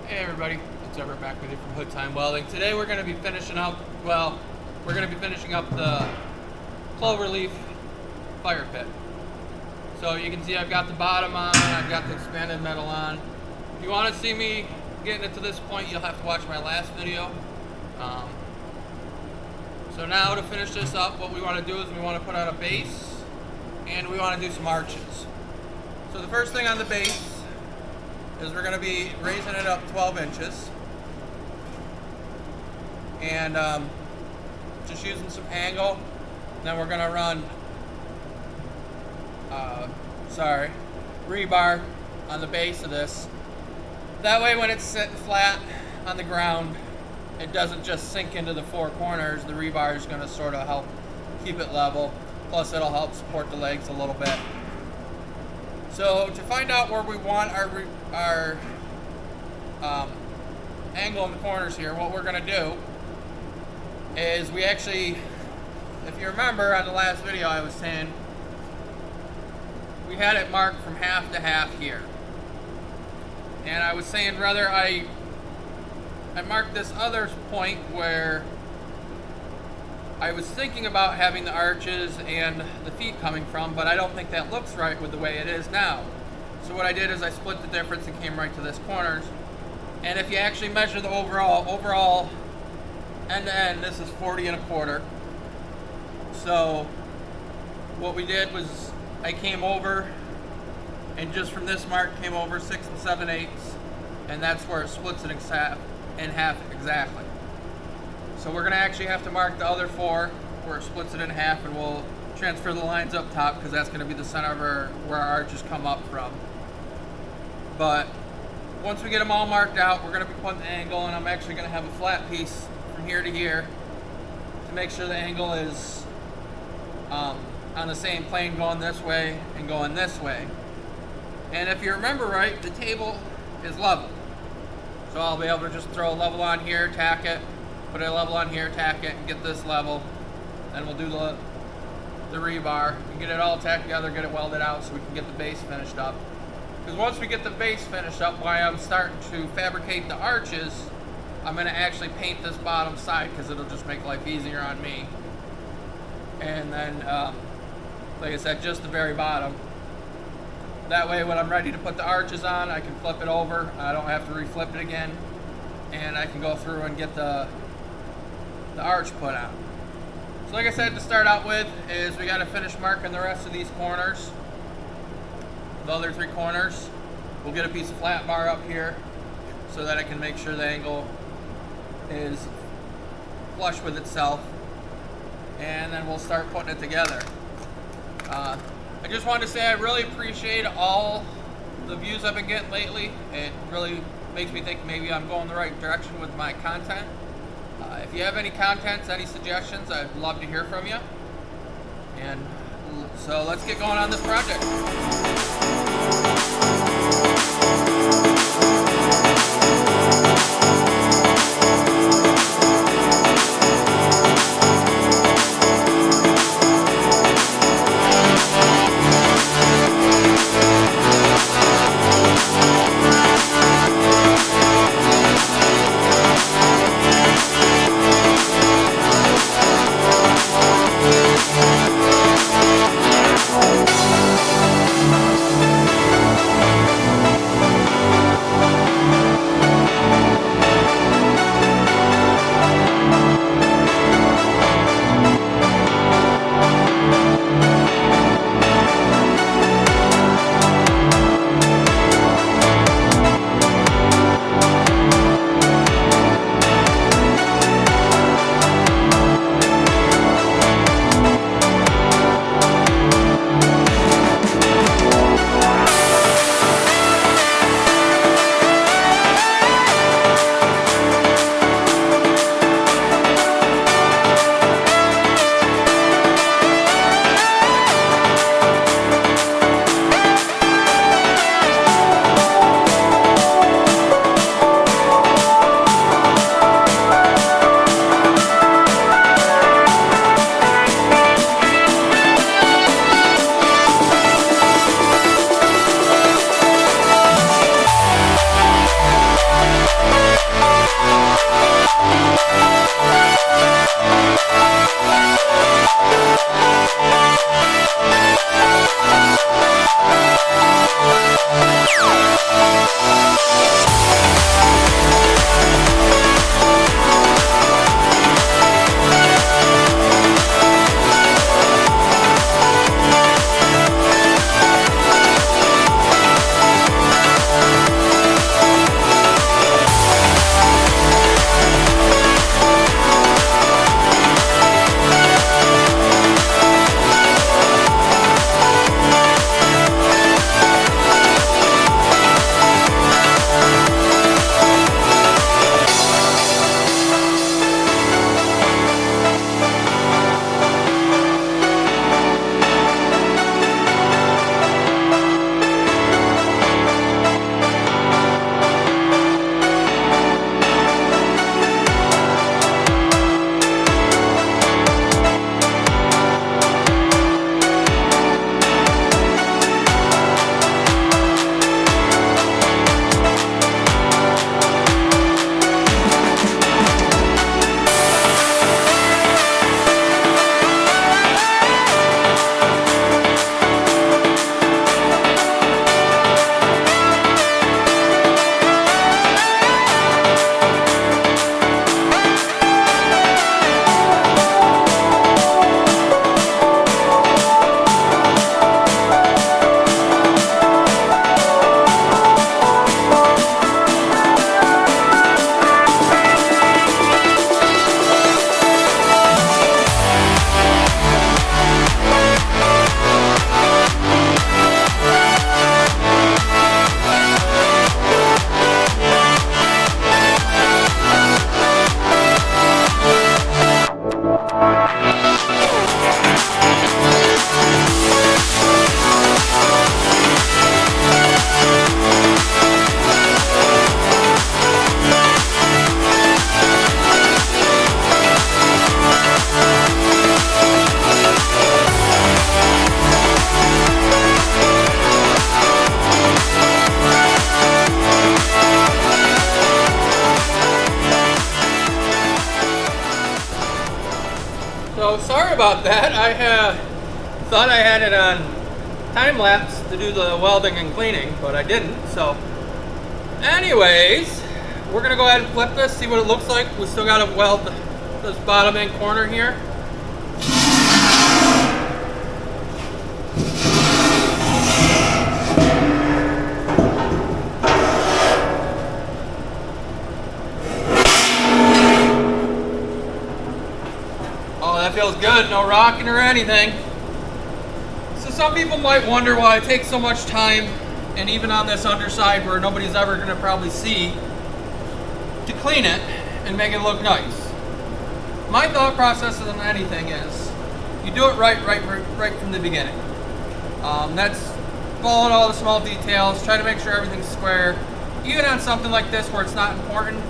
Hey everybody, it's Everett back with you from Hood Time Welding. Today we're going to be finishing up, the Cloverleaf fire pit. So you can see I've got the bottom on, I've got the expanded metal on. If you want to see me getting it to this point, you'll have to watch my last video. So now to finish this up, what we want to do is we want to put on a base and we want to do some arches. So the first thing on the base is we're going to be raising it up 12 inches and just using some angle. Then we're going to run rebar on the base of this. That way when it's sitting flat on the ground, it doesn't just sink into the four corners. The rebar is going to sort of help keep it level, plus it'll help support the legs a little bit. So to find out where we want our angle in the corners here, what we're going to do is we actually, if you remember on the last video I was saying, we had it marked from half to half here. And I was saying rather I marked this other point where I was thinking about having the arches and the feet coming from, but I don't think that looks right with the way it is now. So what I did is I split the difference and came right to this corners. And if you actually measure the overall end to end, this is 40 1/4. So what we did was I came over and just from this mark came over 6 7/8, and that's where it splits it in half exactly. So we're going to actually have to mark the other four where it splits it in half, and we'll transfer the lines up top because that's going to be the center of where our arches come up from. But once we get them all marked out, we're going to be putting the angle, and I'm actually going to have a flat piece from here to here to make sure the angle is on the same plane going this way and going this way. And if you remember right, the table is level. So I'll be able to just throw a level on here, tack it, put a level on here, tack it, and get this level. Then we'll do the rebar and get it all tacked together, get it welded out so we can get the base finished up. Because once we get the base finished up, while I'm starting to fabricate the arches, I'm going to actually paint this bottom side because it'll just make life easier on me. And then, like I said, just the very bottom. That way when I'm ready to put the arches on, I can flip it over. I don't have to reflip it again. And I can go through and get the arch put on. So like I said, to start out with is we got to finish marking the rest of these corners. The other three corners. We'll get a piece of flat bar up here so that I can make sure the angle is flush with itself. And then we'll start putting it together. I just wanted to say I really appreciate all the views I've been getting lately. It really makes me think maybe I'm going the right direction with my content. If you have any contents, any suggestions, I'd love to hear from you. And so let's get going on this project. about that. I thought I had it on time lapse to do the welding and cleaning, but I didn't. So anyways, we're gonna go ahead and flip this, see what it looks like. We still gotta weld this bottom end corner here. Oh, that feels good, no rocking or anything. So some people might wonder why it takes so much time, and even on this underside where nobody's ever gonna probably see, to clean it and make it look nice. My thought process on anything is, you do it right from the beginning. That's following all the small details, try to make sure everything's square, even on something like this where it's not important.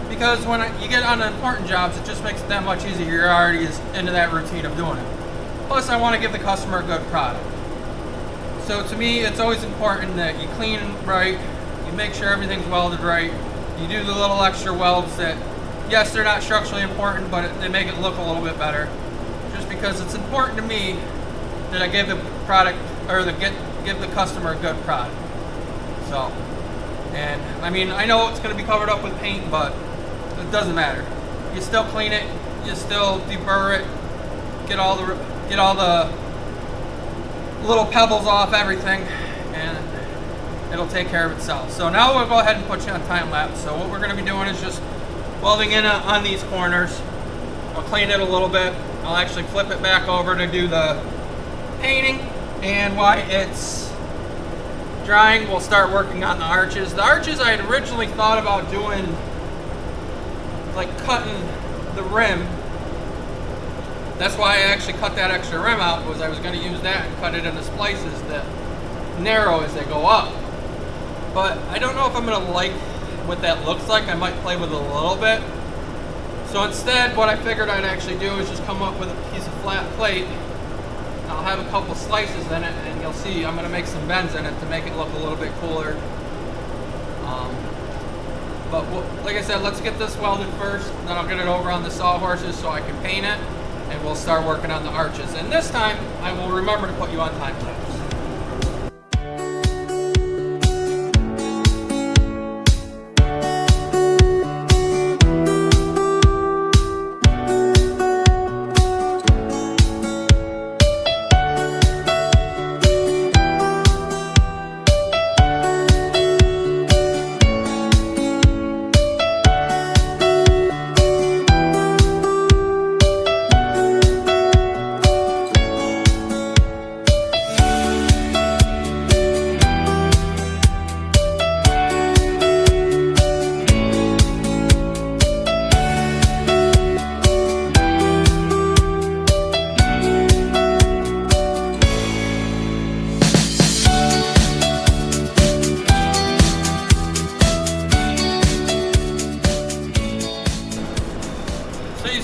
Because when you get on important jobs, it just makes it that much easier. You're already into that routine of doing it. Plus, I want to give the customer a good product. So to me, it's always important that you clean right, you make sure everything's welded right, you do the little extra welds that, yes, they're not structurally important, but they make it look a little bit better. Just because it's important to me that I give the product, or give the customer a good product. So, and I mean, I know it's going to be covered up with paint, but it doesn't matter. You still clean it, you still deburr it, get all the little pebbles off everything, and it'll take care of itself. So now we'll go ahead and put you on time lapse. So what we're going to be doing is just welding in on these corners. I'll clean it a little bit. I'll actually flip it back over to do the painting, and while it's drying, we'll start working on the arches. The arches I had originally thought about doing, like cutting the rim. That's why I actually cut that extra rim out, was I was going to use that and cut it into splices that narrow as they go up. But I don't know if I'm going to like what that looks like. I might play with it a little bit. So instead, what I figured I'd actually do is just come up with a piece of flat plate. I'll have a couple slices in it, and you'll see I'm going to make some bends in it to make it look a little bit cooler. But like I said, let's get this welded first, then I'll get it over on the sawhorses so I can paint it, and we'll start working on the arches. And this time, I will remember to put you on time lapse.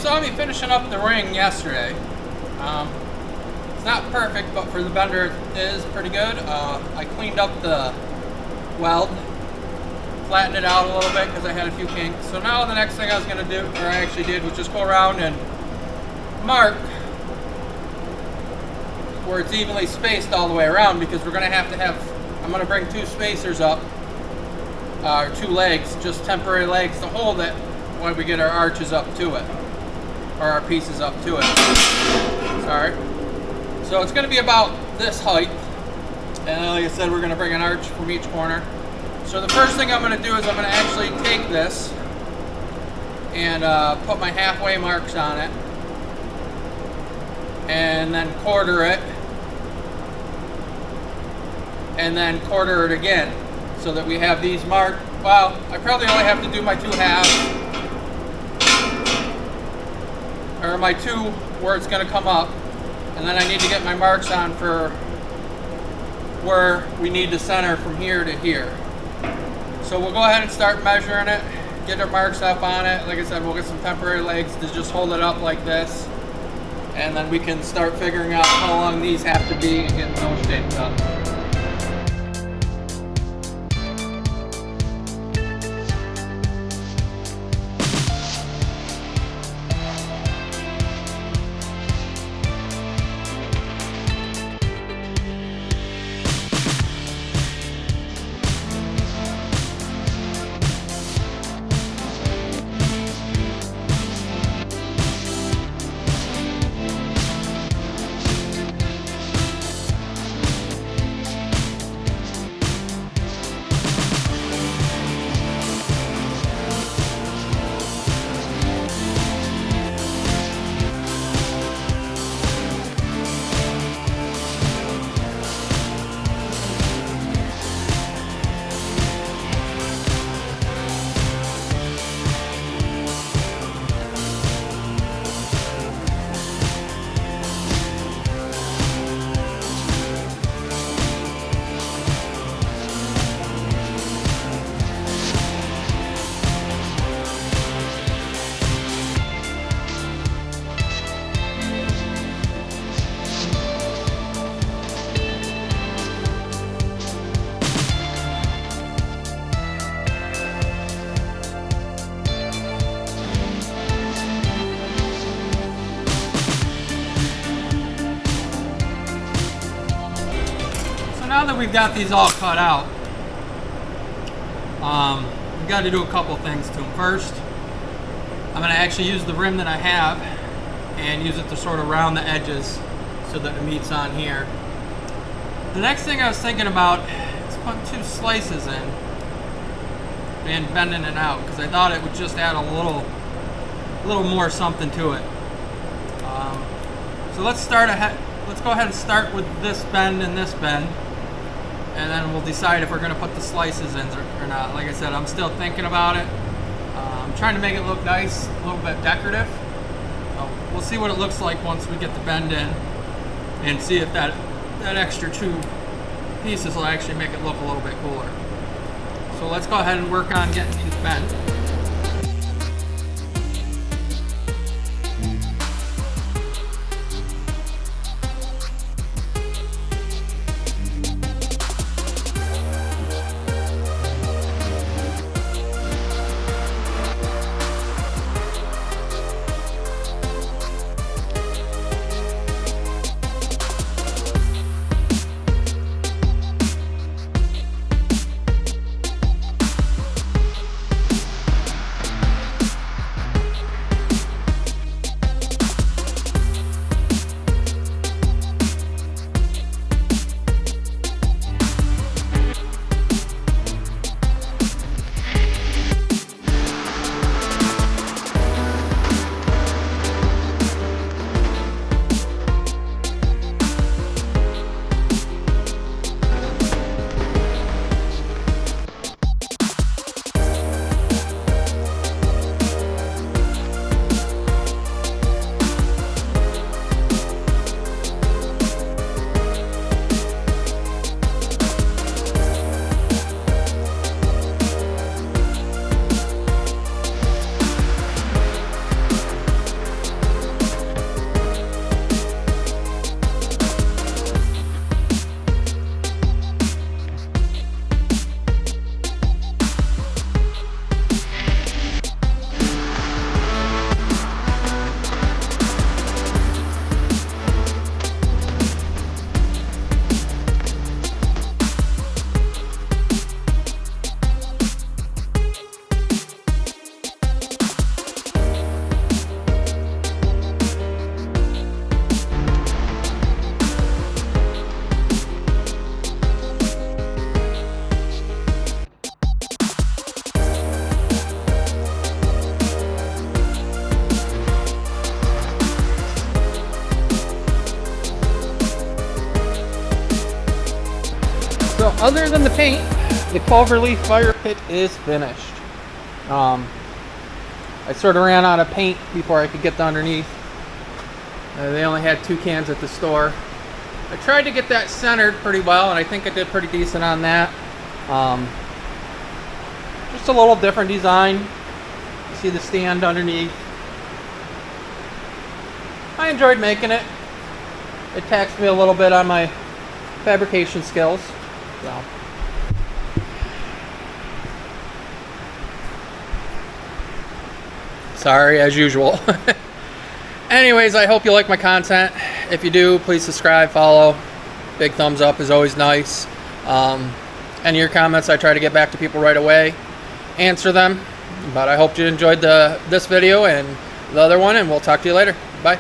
Saw me finishing up the ring yesterday. It's not perfect, but for the bender it is pretty good. I cleaned up the weld, flattened it out a little bit because I had a few kinks. So now the next thing I was going to do, or I actually did, was just go around and mark where it's evenly spaced all the way around, because we're going to I'm going to bring two spacers up, or two legs, just temporary legs to hold it while we get our arches up to it. Or our pieces up to it. Sorry. So it's going to be about this height, and like I said, we're going to bring an arch from each corner. So the first thing I'm going to do is I'm going to actually take this and put my halfway marks on it, and then quarter it, and then quarter it again, so that we have these marked. Well, I probably only have to do my two halves, or my two where it's going to come up, and then I need to get my marks on for where we need to center from here to here. So we'll go ahead and start measuring it, get our marks up on it. Like I said, we'll get some temporary legs to just hold it up like this, and then we can start figuring out how long these have to be and getting those shaped up. that we've got these all cut out, we've got to do a couple things to them. First, I'm going to actually use the rim that I have and use it to sort of round the edges so that the meat's on here. The next thing I was thinking about is putting 2 slices in and bending it out, because I thought it would just add a little more something to it. So let's go ahead and start with this bend and this bend, and then we'll decide if we're going to put the slices in or not. Like I said, I'm still thinking about it. I'm trying to make it look nice, a little bit decorative. We'll see what it looks like once we get the bend in, and see if that extra 2 pieces will actually make it look a little bit cooler. So let's go ahead and work on getting these bent. So other than the paint, the Cloverleaf fire pit is finished. I sort of ran out of paint before I could get the underneath. They only had 2 cans at the store. I tried to get that centered pretty well, and I think I did pretty decent on that. Just a little different design. You see the stand underneath. I enjoyed making it. It taxed me a little bit on my fabrication skills. So. Sorry, as usual. Anyways, I hope you like my content. If you do, please subscribe, follow. Big thumbs up is always nice. Any of your comments, I try to get back to people right away, answer them. But I hope you enjoyed this video and the other one, and we'll talk to you later. Bye.